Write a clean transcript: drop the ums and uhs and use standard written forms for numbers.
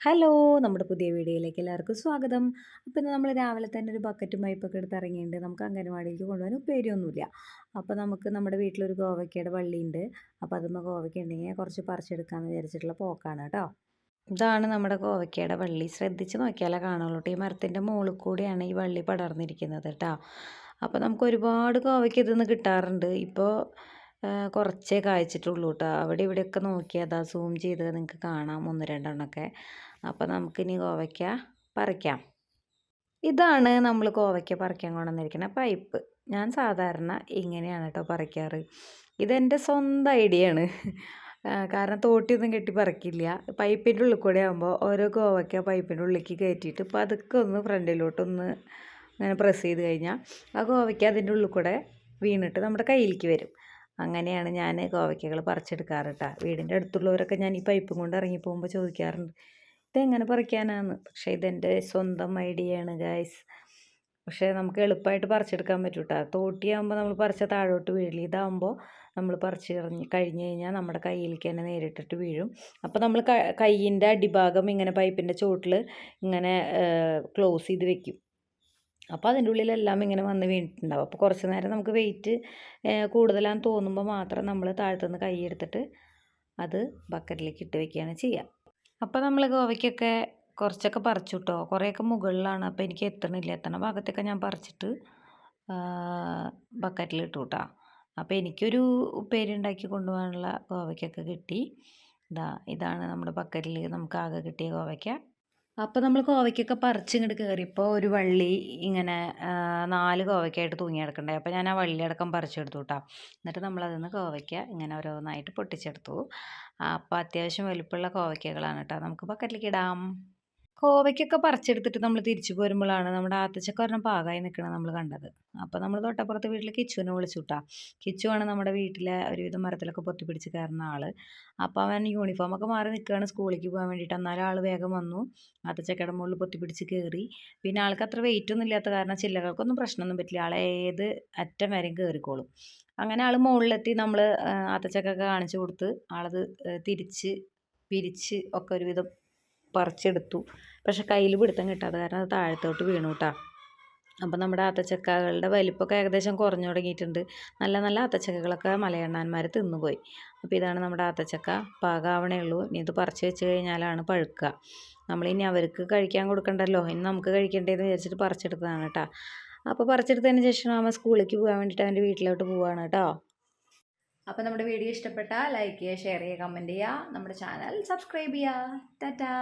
Hello! നമ്മുടെ പുതിയ വീഡിയോയിലേക്ക് എല്ലാവർക്കും സ്വാഗതം. അപ്പോൾ ഇന്ന് നമ്മൾ രാവിലെ തന്നെ ഒരു ബക്കറ്റും പൈപ്പൊക്കെ എടുത്ത് ഇറങ്ങിയിട്ടുണ്ട്. നമുക്ക് അംഗനവാടിയിലേക്ക് കൊണ്ടുപോകാൻ ഉപ്പേരിയൊന്നുമില്ല. അപ്പോൾ നമുക്ക് നമ്മുടെ വീട്ടിലൊരു കോവയ്ക്കയുടെ വള്ളിയുണ്ട്. അപ്പോൾ അതുമ്മേ കോവയ്ക്ക ഉണ്ടെങ്കിൽ കുറച്ച് പറിച്ചെടുക്കാമെന്ന് വിചാരിച്ചിട്ടുള്ള പോക്കാണ് കേട്ടോ. ഇതാണ് നമ്മുടെ കോവയ്ക്കയുടെ വള്ളി. ശ്രദ്ധിച്ച് നോക്കിയാലേ കാണുള്ളൂ കേട്ടോ. ഈ മരത്തിൻ്റെ മുകളിൽ കൂടിയാണ് ഈ വള്ളി പടർന്നിരിക്കുന്നത് കേട്ടോ. അപ്പോൾ നമുക്ക് ഒരുപാട് കോവയ്ക്ക ഇതിന്ന് കിട്ടാറുണ്ട്. ഇപ്പോൾ കുറച്ചേ കായ്ച്ചിട്ടുള്ളൂ കേട്ടോ. അവിടെ ഇവിടെയൊക്കെ നോക്കിയാൽ അതാ സൂം ചെയ്ത് നിങ്ങൾക്ക് കാണാം 1, 2 എണ്ണമൊക്കെ. അപ്പോൾ നമുക്കിനി കോവയ്ക്ക പറിക്കാം. ഇതാണ് നമ്മൾ കോവയ്ക്ക പറിക്കാൻ കൊണ്ടുവന്നിരിക്കുന്ന പൈപ്പ്. ഞാൻ സാധാരണ ഇങ്ങനെയാണ് കേട്ടോ പറിക്കാറ്. ഇതെൻ്റെ സ്വന്തം ഐഡിയയാണ്. കാരണം തോട്ടിയൊന്നും കെട്ടി പറിക്കില്ല. പൈപ്പിൻ്റെ ഉള്ളിൽ കൂടെ ആകുമ്പോൾ ഓരോ കോവയ്ക്ക പൈപ്പിൻ്റെ ഉള്ളിലേക്ക് കയറ്റിയിട്ട് പതുക്കെ ഒന്ന് ഫ്രണ്ടിലോട്ടൊന്ന് അങ്ങനെ പ്രസ് ചെയ്ത് കഴിഞ്ഞാൽ ആ കോവയ്ക്ക അതിൻ്റെ ഉള്ളിൽ കൂടെ വീണിട്ട് നമ്മുടെ കയ്യിലേക്ക് വരും. അങ്ങനെയാണ് ഞാൻ കോവയ്ക്കകൾ പറിച്ചെടുക്കാറ് കേട്ടോ. വീടിൻ്റെ അടുത്തുള്ളവരൊക്കെ ഞാൻ ഈ പൈപ്പും കൊണ്ട് ഇറങ്ങി പോകുമ്പോൾ ചോദിക്കാറുണ്ട്, ഇതെങ്ങനെ പറിക്കാനാന്ന്. പക്ഷേ ഇതെൻ്റെ സ്വന്തം ഐഡിയയാണ് ഗൈസ്. പക്ഷേ നമുക്ക് എളുപ്പമായിട്ട് പറിച്ചെടുക്കാൻ പറ്റും കേട്ടോ. തോട്ടിയാകുമ്പോൾ നമ്മൾ പറിച്ച താഴോട്ട് വീഴില്ല. ഇതാകുമ്പോൾ നമ്മൾ പറിച്ച് കഴിഞ്ഞ് കഴിഞ്ഞാൽ നമ്മുടെ കയ്യിലേക്ക് തന്നെ നേരിട്ടിട്ട് വീഴും. അപ്പോൾ നമ്മൾ കയ്യിൻ്റെ അടിഭാഗം ഇങ്ങനെ പൈപ്പിൻ്റെ ചോട്ടിൽ ഇങ്ങനെ ക്ലോസ് ചെയ്ത് വെക്കും. അപ്പോൾ അതിൻ്റെ ഉള്ളിലെല്ലാം ഇങ്ങനെ വന്ന് വീണിട്ടുണ്ടാവും. അപ്പോൾ കുറച്ച് നേരം നമുക്ക് വെയിറ്റ് കൂടുതലാണെന്ന് തോന്നുമ്പോൾ മാത്രം നമ്മൾ താഴത്തുനിന്ന് കൈ എടുത്തിട്ട് അത് ബക്കറ്റിലേക്ക് ഇട്ട് വെക്കുകയാണ് ചെയ്യുക. അപ്പോൾ നമ്മൾ കോവയ്ക്കൊക്കെ കുറച്ചൊക്കെ പറിച്ചു കേട്ടോ. കുറേയൊക്കെ മുകളിലാണ്. അപ്പോൾ എനിക്ക് എത്തണില്ല. എത്തണ ഭാഗത്തൊക്കെ ഞാൻ പറിച്ചിട്ട് ബക്കറ്റിലിട്ടു കേട്ടോ. അപ്പോൾ എനിക്കൊരു ഉപ്പേരി ഉണ്ടാക്കി കൊണ്ടുപോകാനുള്ള കോവയ്ക്കൊക്കെ കിട്ടി. ഇതാണ് നമ്മുടെ ബക്കറ്റിൽ നമുക്ക് ആകെ കിട്ടിയ കോവയ്ക്ക. അപ്പോൾ നമ്മൾ കോവയ്ക്കൊക്കെ പറിച്ചിങ്ങോട്ട് കയറിയപ്പോൾ ഒരു വള്ളി ഇങ്ങനെ 4 കോവയ്ക്കായിട്ട് തൂങ്ങി കിടക്കണ്ടേ. അപ്പോൾ ഞാൻ ആ വള്ളിയടക്കം പറിച്ചെടുത്തു കേട്ടോ. എന്നിട്ട് നമ്മളതിൽ നിന്ന് കോവയ്ക്ക ഇങ്ങനെ ഓരോന്നായിട്ട് പൊട്ടിച്ചെടുത്തു. അപ്പോൾ അത്യാവശ്യം വലിപ്പമുള്ള കോവയ്ക്കകളാണ് കേട്ടോ. നമുക്ക് ബക്കറ്റിലേക്ക് ഇടാം. കോവയ്ക്കൊക്കെ പറിച്ചെടുത്തിട്ട് നമ്മൾ തിരിച്ചു പോരുമ്പോഴാണ് നമ്മുടെ ആത്തച്ചക്ക ഒരെണ്ണം പാകമായി നിൽക്കുന്നത് നമ്മൾ കണ്ടത്. അപ്പോൾ നമ്മൾ തൊട്ടപ്പുറത്ത് വീട്ടിൽ കിച്ചുവിനെ വിളിച്ചു കിട്ടാ. കിച്ചുവാണ് നമ്മുടെ വീട്ടിലെ ഒരുവിധം മരത്തിലൊക്കെ പൊത്തി പിടിച്ച് കയറുന്ന ആൾ. അപ്പോൾ അവൻ യൂണിഫോമൊക്കെ മാറി നിൽക്കുകയാണ് സ്കൂളിലേക്ക് പോകാൻ വേണ്ടിയിട്ട്. എന്നാലും ആൾ വേഗം വന്നു. ആത്തച്ചക്കയുടെ മുകളിൽ പൊത്തി പിടിച്ച് കയറി. പിന്നെ ആൾക്ക് അത്ര വെയിറ്റ് ഒന്നും ഇല്ലാത്ത കാരണം ചില്ലകൾക്കൊന്നും പ്രശ്നമൊന്നും പറ്റില്ല. ആൾ ഏത് അറ്റം വരെയും കയറിക്കോളും. അങ്ങനെ ആൾ മുകളിലെത്തി നമ്മൾ ആത്തച്ചക്കൊക്കെ കാണിച്ചു കൊടുത്ത് ആളത് തിരിച്ച് പിരിച്ച് ഒക്കെ ഒരുവിധം പറിച്ചെടുത്തു. പക്ഷെ കയ്യിൽ പിടുത്തം കിട്ടാതെ കാരണം അത് താഴത്തോട്ട് വീണു കേട്ടോ. അപ്പം നമ്മുടെ ആത്തച്ചക്കകളുടെ വലിപ്പമൊക്കെ ഏകദേശം കുറഞ്ഞു തുടങ്ങിയിട്ടുണ്ട്. നല്ല നല്ല ആത്തച്ചക്കകളൊക്കെ മലയണ്ണാന്മാർ തിന്നുപോയി. അപ്പോൾ ഇതാണ് നമ്മുടെ ആത്തച്ചക്ക. പാകാവണേ ഉള്ളൂ. ഇനി ഇത് പറിച്ച് വെച്ച് കഴിഞ്ഞാലാണ് പഴുക്കുക. നമ്മളിനി അവർക്ക് കഴിക്കാൻ കൊടുക്കണ്ടല്ലോ, ഇനി നമുക്ക് കഴിക്കേണ്ടതെന്ന് വിചാരിച്ചിട്ട് പറിച്ചെടുത്തതാണ് കേട്ടോ. അപ്പോൾ പറിച്ചെടുത്തതിന് ശേഷം അവൻ സ്കൂളിലേക്ക് പോകാൻ വേണ്ടിയിട്ട് അവൻ്റെ വീട്ടിലോട്ട് പോവുകയാണ് കേട്ടോ. അപ്പോൾ നമ്മുടെ വീഡിയോ ഇഷ്ടപ്പെട്ടാൽ ലൈക്ക് ചെയ്യുക, ഷെയർ ചെയ്യുക, കമൻറ്റ് ചെയ്യുക. നമ്മുടെ ചാനൽ സബ്സ്ക്രൈബ് ചെയ്യുക. ടാറ്റാ.